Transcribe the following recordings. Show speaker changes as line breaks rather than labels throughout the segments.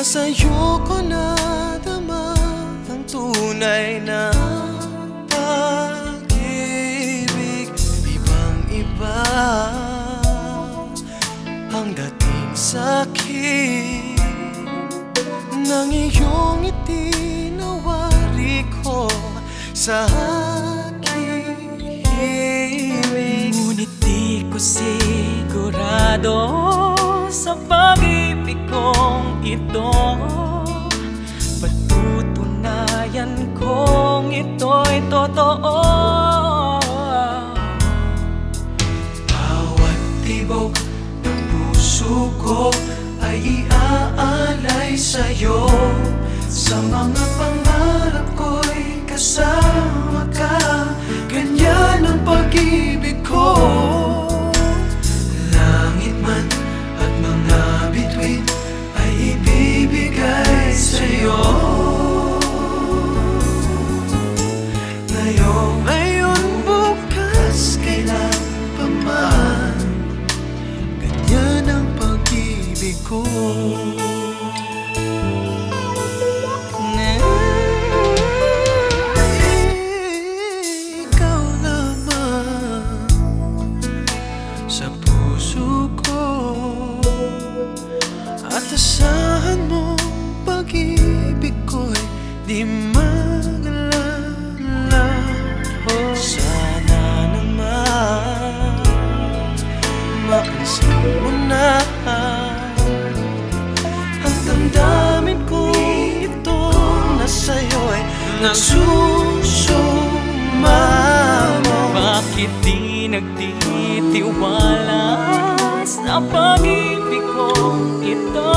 sa'yo ko nadama ang tunay na pag-ibig. Ibang-iba ang dating sa'kin ng iyong itinawari ko sa aking himig.
Ngunit di ko sigurado sa pag-ibig kong ito, patutunayan kong ito'y totoo.
Bawat tibok ng puso ko ay iaalay sa'yo. Sa mga pangarap ko'y kasama ka. Ganyan ang pag-ibig ko. Langit man at mga bituin ay ibibigay sa'yo. Ngayon, bukas, kailan pa man, ganyan ang pag-ibig ko. Ikaw lamang sa puso ko, at asahan mo pag-ibig ko'y di maglalaho. Sana naman mapansin mo na ang damdamin ko ito na sa'yo'y nasusumamo.
Bakit di nagtitiwala sa pag-ibig kong ito?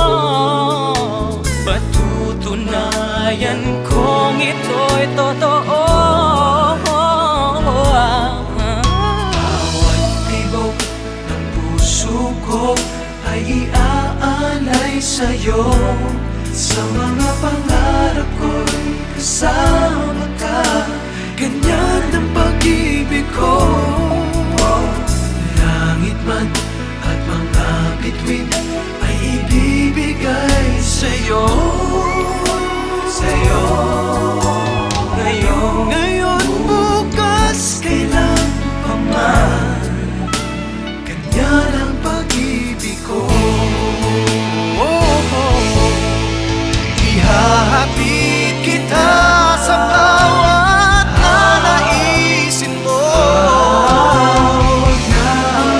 Patutunayan kong ito'y totoo.
Bawat tibok ng puso ko ay iaalay sa'yo. Sa mga pangarap ko'y kasama ka. Ganyan ang pag-ibig ko. Langit man at mga bituin ay ibibigay sa'yo. Sa'yo. Ngayon, bukas, kailan pa man, ganyan ang pag-ibig ko. Ihahatid kita sa bawat nanaisin mo. Huwag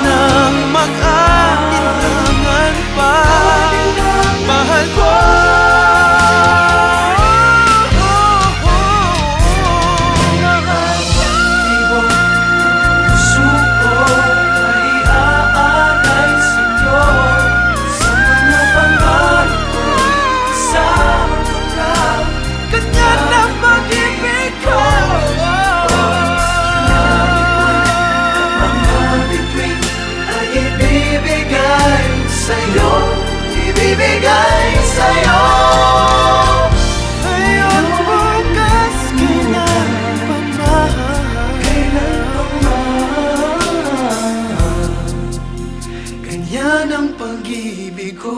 nang mag-aalinlangan pa, mahal ko. Puso ko ay aalay sa'yo. Sa mga pangarap ko'y kasama ka. Ganyan ang pag-ibig ko. Mga bituin ay ibibigay sa'yo. Ibibigay sa'yo. Ngayon, bukas, kailan pa man, ganyan ang pag-ibig ko.